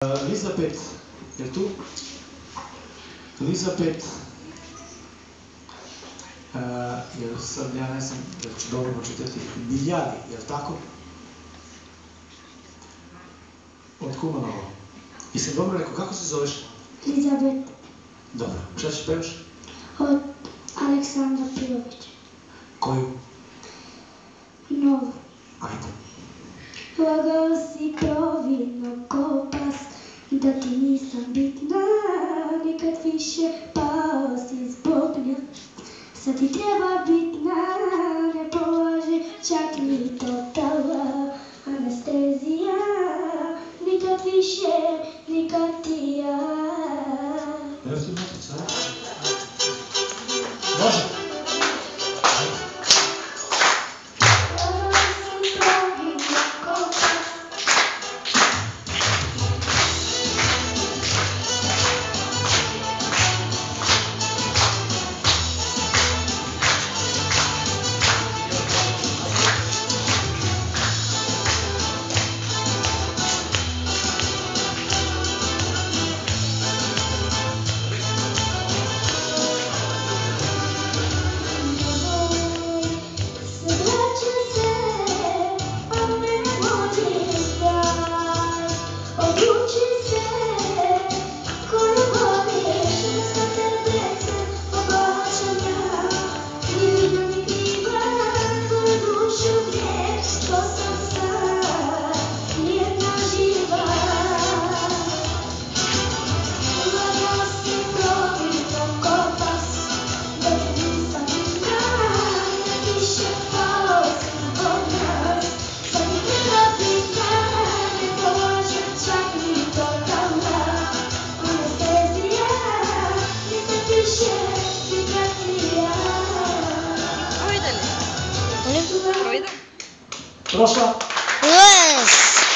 Elizabet, je li tu? Elizabet, jer sad ja ne znam da ću dobro pročitati, Biljali, je li tako? Od Kumanova. Jesam dobro rekao, kako se zoveš? Elizabet. Dobro, šta ćeš pevaš? Od Aleksandra Pirovića. Koju? Novu. Ajde. Lagao si providno ko pas, da ti nisam bitna, nikad više pao si zbog nja. Sad ti treba bitna, ne polaži čak ni totala anestezija, nikad više, nikad ti ja. Evo ti moći sad. Može? Prošla? Yes!